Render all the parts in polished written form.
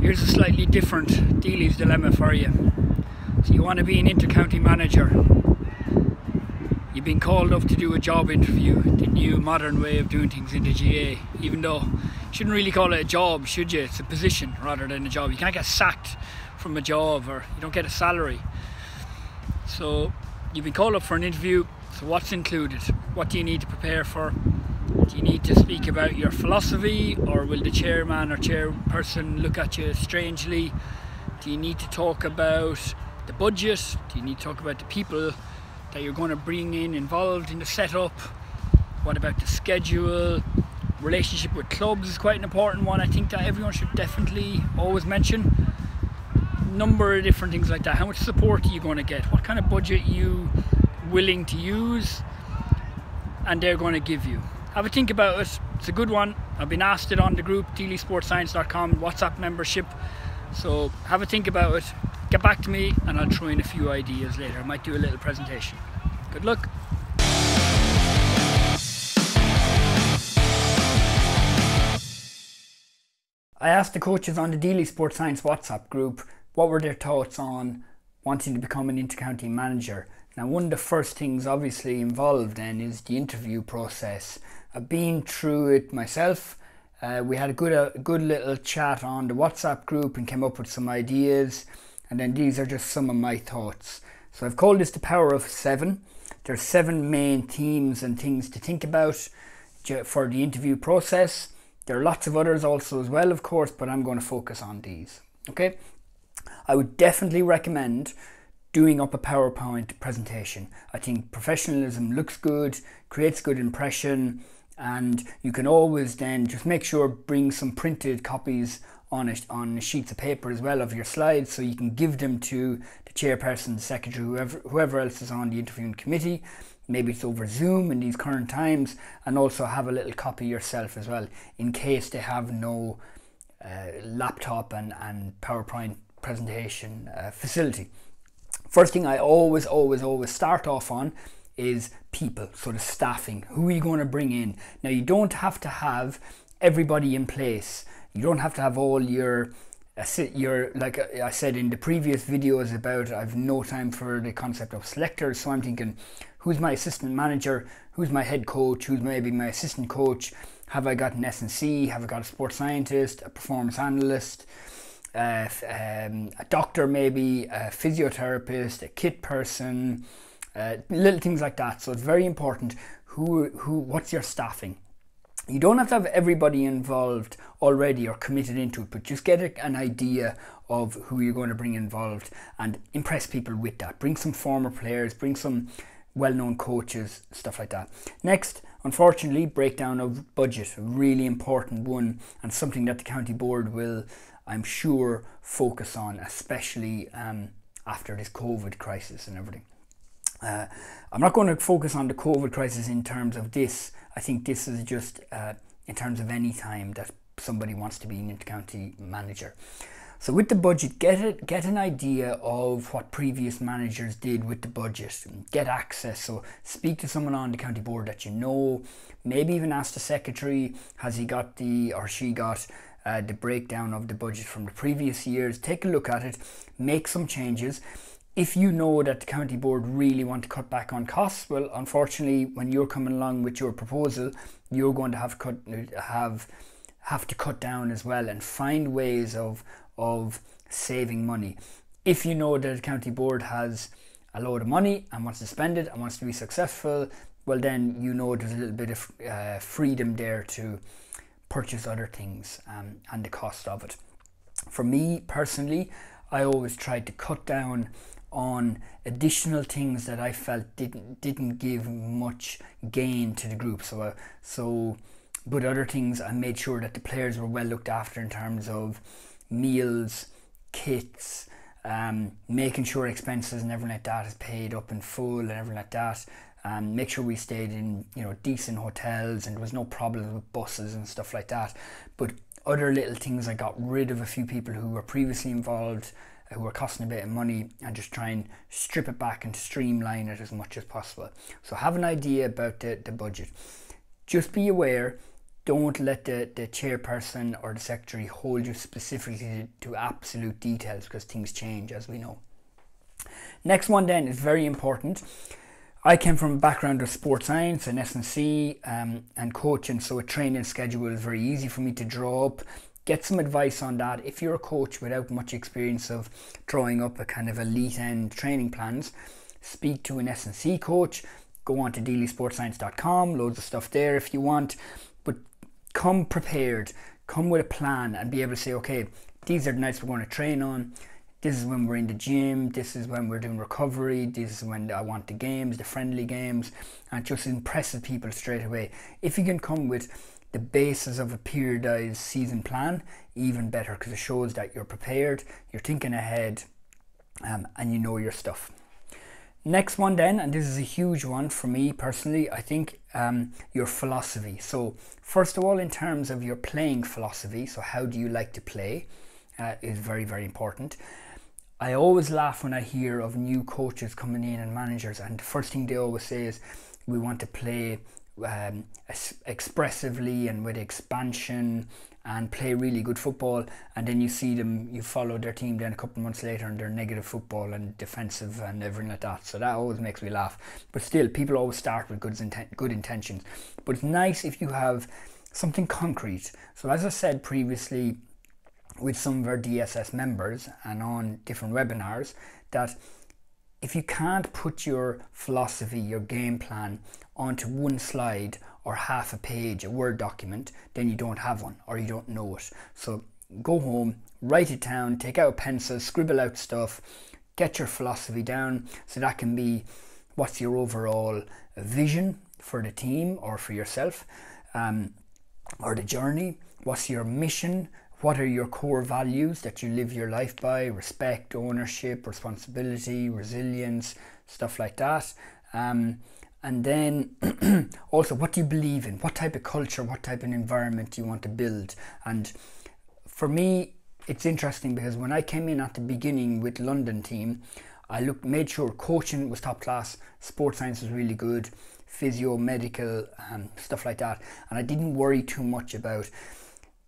Here's a slightly different Deely's dilemma for you. So you want to be an inter-county manager. You've been called up to do a job interview, the new modern way of doing things in the GAA. Even though you shouldn't really call it a job, should you? It's a position rather than a job. You can't get sacked from a job, or you don't get a salary. So you've been called up for an interview. So what's included? What do you need to prepare for? Do you need to speak about your philosophy, or will the chairman or chairperson look at you strangely? Do you need to talk about the budget? Do you need to talk about the people that you're going to bring in involved in the setup? What about the schedule? Relationship with clubs is quite an important one. I think that everyone should definitely always mention. Number of different things like that. How much support are you going to get? What kind of budget are you willing to use and they're going to give you? Have a think about it. It's a good one. I've been asked it on the group, deelysportscience.com WhatsApp membership. So have a think about it. Get back to me and I'll throw in a few ideas later. I might do a little presentation. Good luck. I asked the coaches on the Deely Sports Science WhatsApp group what were their thoughts on wanting to become an inter-county manager. Now, one of the first things obviously involved then is the interview process. I've been through it myself. We had a good little chat on the WhatsApp group and came up with some ideas, and then these are just some of my thoughts. So I've called this the power of 7. There's 7 main themes and things to think about for the interview process. There are lots of others also as well, of course, but I'm going to focus on these. Okay, I would definitely recommend doing up a PowerPoint presentation. I think professionalism looks good, creates good impression, and you can always then just make sure bring some printed copies on sheets of paper as well of your slides, so you can give them to the chairperson, the secretary, whoever else is on the interviewing committee. Maybe it's over Zoom in these current times, and also have a little copy yourself as well in case they have no laptop and PowerPoint presentation facility. First thing I always start off on is people, so the staffing. Who are you going to bring in? Now, you don't have to have everybody in place. You don't have to have all your like I said in the previous videos about, I've no time for the concept of selectors. So I'm thinking, who's my assistant manager? Who's my head coach? Who's maybe my assistant coach? Have I got an S&C? Have I got a sports scientist, a performance analyst, a doctor maybe, a physiotherapist, a kit person, little things like that. So it's very important what's your staffing. You don't have to have everybody involved already or committed into it, but just get an idea of who you're going to bring involved and impress people with that. Bring some former players, bring some well-known coaches, stuff like that. Next, unfortunately, breakdown of budget, a really important one, and something that the county board will, I'm sure, focus on, especially after this COVID crisis and everything. I'm not going to focus on the COVID crisis in terms of this. I think this is just in terms of any time that somebody wants to be an inter-county manager. So with the budget, get an idea of what previous managers did with the budget. Get access. So speak to someone on the county board that you know. Maybe even ask the secretary, has he got or she got the breakdown of the budget from the previous years. Take a look at it. Make some changes. If you know that the county board really want to cut back on costs, well, unfortunately, when you're coming along with your proposal, you're going to have to cut down as well and find ways of saving money. If you know that the county board has a load of money and wants to spend it and wants to be successful, well, then you know there's a little bit of freedom there to purchase other things and the cost of it. For me personally, I always tried to cut down on additional things that I felt didn't give much gain to the group. But other things, I made sure that the players were well looked after in terms of meals, kits, making sure expenses and everything like that is paid up in full and everything like that. Make sure we stayed in decent hotels and there was no problems with buses and stuff like that. But other little things, I got rid of a few people who were previously involved, who were costing a bit of money, and just try and strip it back and streamline it as much as possible. So have an idea about the budget. Just be aware, Don't let the chairperson or the secretary hold you specifically to absolute details, because things change, as we know. Next one then is very important. I came from a background of sports science and S&C and coaching, so a training schedule is very easy for me to draw up. Get some advice on that. If you're a coach without much experience of drawing up a kind of elite end training plans, speak to an S&C coach. Go on to deelysportscience.com, loads of stuff there if you want, but come prepared, come with a plan and be able to say, okay, these are the nights we're going to train on. This is when we're in the gym, this is when we're doing recovery, this is when I want the games, the friendly games, and it just impresses people straight away. If you can come with the basis of a periodized season plan, even better, because it shows that you're prepared, you're thinking ahead, and you know your stuff. Next one then, and this is a huge one for me personally, I think your philosophy. So first of all, in terms of your playing philosophy, so how do you like to play, is very, very important. I always laugh when I hear of new coaches coming in and managers, and the first thing they always say is, we want to play expressively and with expansion and play really good football, and then you see them, you follow their team then a couple of months later and they're negative football and defensive and everything like that. So that always makes me laugh. But still, people always start with good intentions. But it's nice if you have something concrete. So as I said previously with some of our DSS members and on different webinars, that if you can't put your philosophy, your game plan onto one slide or half a page, a Word document, then you don't have one or you don't know it. So go home, write it down, take out a pencil, scribble out stuff, get your philosophy down. So that can be, what's your overall vision for the team or for yourself, or the journey? What's your mission? What are your core values that you live your life by? Respect, ownership, responsibility, resilience, stuff like that. And then also, what do you believe in? What type of culture, what type of environment do you want to build? And for me, it's interesting because when I came in at the beginning with London team, I made sure coaching was top class, sports science was really good, physio, medical, stuff like that. And I didn't worry too much about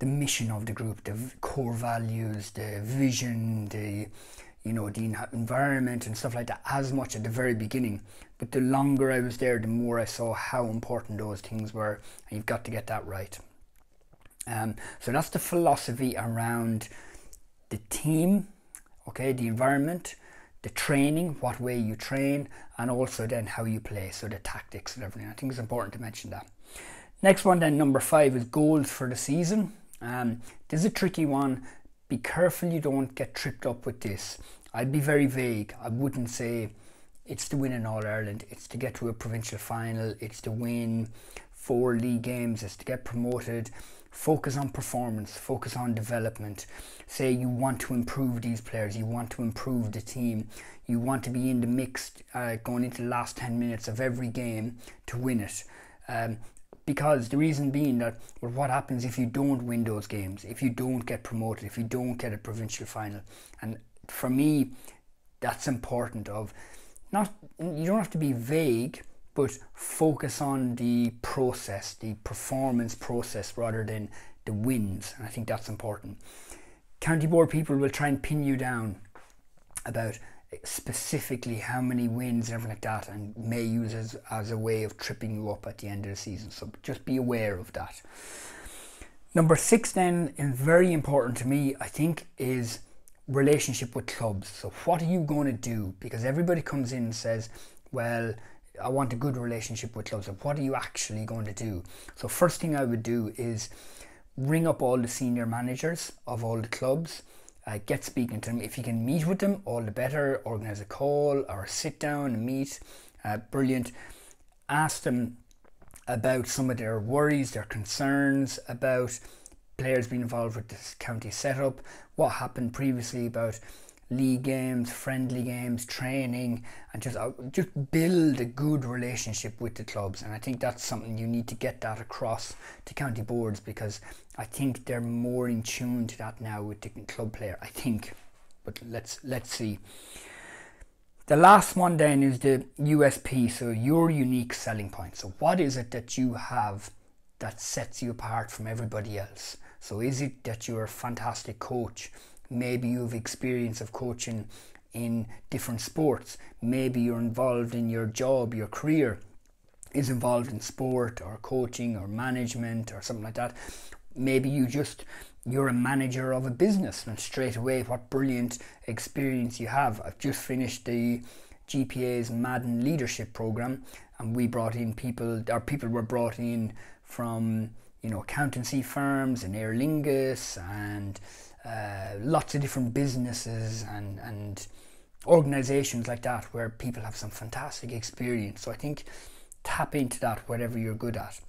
the mission of the group, the core values, the vision, the environment and stuff like that as much at the very beginning. But the longer I was there, the more I saw how important those things were, and you've got to get that right. So that's the philosophy around the team, okay, the environment, the training, what way you train, and also then how you play, so the tactics and everything. I think it's important to mention that. Next one then, number 5, is goals for the season. This is a tricky one. Be careful you don't get tripped up with this. I'd be very vague. I wouldn't say it's to win in All-Ireland, it's to get to a provincial final, it's to win 4 league games, it's to get promoted. Focus on performance, focus on development. Say you want to improve these players, you want to improve the team, you want to be in the mix going into the last 10 minutes of every game to win it. Because the reason being that, well, what happens if you don't win those games, if you don't get promoted, if you don't get a provincial final? And for me, that's important. You don't have to be vague, but focus on the process, the performance process, rather than the wins. And I think that's important. County board people will try and pin you down about specifically how many wins and everything like that, and may use it as a way of tripping you up at the end of the season. So just be aware of that. Number 6 then, and very important to me, I think, is relationship with clubs. So what are you going to do? Because everybody comes in and says, well, I want a good relationship with clubs. So what are you actually going to do? So first thing I would do is ring up all the senior managers of all the clubs, get speaking to them. If you can meet with them, all the better. Organise a call or a sit down and meet. Brilliant. Ask them about some of their worries, their concerns about players being involved with this county setup, what happened previously about league games, friendly games, training, and just build a good relationship with the clubs. And I think that's something you need to get that across to county boards, because I think they're more in tune to that now with the club player, I think. But let's see. The last one then is the USP, so your unique selling point. So what is it that you have that sets you apart from everybody else? So is it that you're a fantastic coach? Maybe you have experience of coaching in different sports. Maybe you're involved in your job, your career is involved in sport or coaching or management or something like that. Maybe you're a manager of a business, and straight away, what brilliant experience you have. I've just finished the GPA's Madden Leadership Program, and we brought in people were brought in from, accountancy firms and Aer Lingus and lots of different businesses and organizations like that, where people have some fantastic experience. So I think tap into that, whatever you're good at.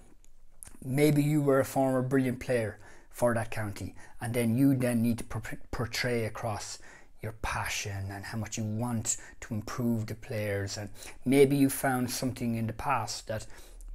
Maybe you were a former brilliant player for that county, and then you need to portray across your passion and how much you want to improve the players. And maybe you found something in the past that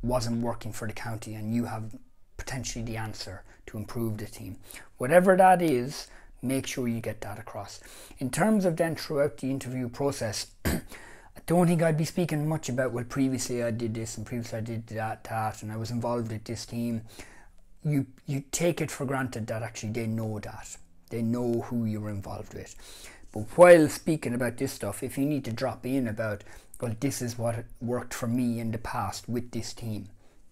wasn't working for the county, and you have potentially the answer to improve the team. Whatever that is, make sure you get that across. In terms of then throughout the interview process, I don't think I'd be speaking much about, well, previously I did this and previously I did that and I was involved with this team. You take it for granted that actually they know that. They know who you're involved with. But while speaking about this stuff, if you need to drop in about, well, this is what worked for me in the past with this team,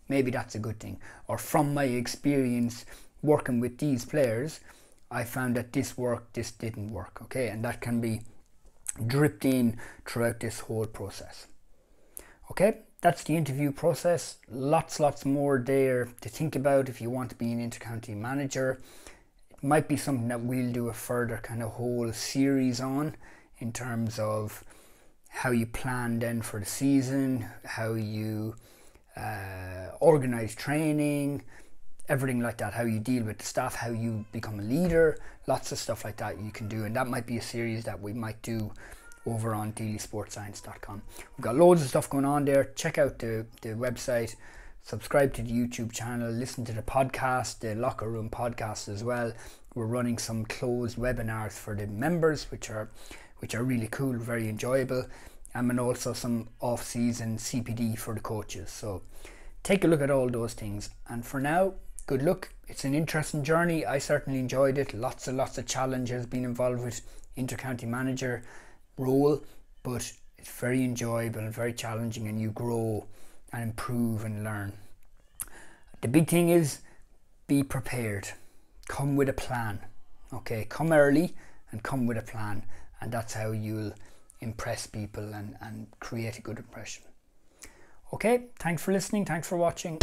maybe that's a good thing. Or from my experience working with these players, I found that this worked, this didn't work, okay? And that can be dripped in throughout this whole process. Okay, that's the interview process. Lots more there to think about if you want to be an intercounty manager. It might be something that we'll do a further kind of whole series on, in terms of how you plan then for the season, how you organize training, everything like that, how you deal with the staff, how you become a leader, lots of stuff like that you can do. And that might be a series that we might do over on deelysportscience.com. We've got loads of stuff going on there. Check out the website, subscribe to the YouTube channel, listen to the podcast, the Locker Room podcast as well. We're running some closed webinars for the members, which are really cool, very enjoyable, and also some off-season CPD for the coaches. So take a look at all those things. And for now, good luck. It's an interesting journey. I certainly enjoyed it. Lots of challenges being involved with intercounty manager role, but it's very enjoyable and very challenging, and you grow and improve and learn. The big thing is, be prepared. Come with a plan. Okay, come early and come with a plan, and that's how you'll impress people and create a good impression. Okay, thanks for listening, thanks for watching.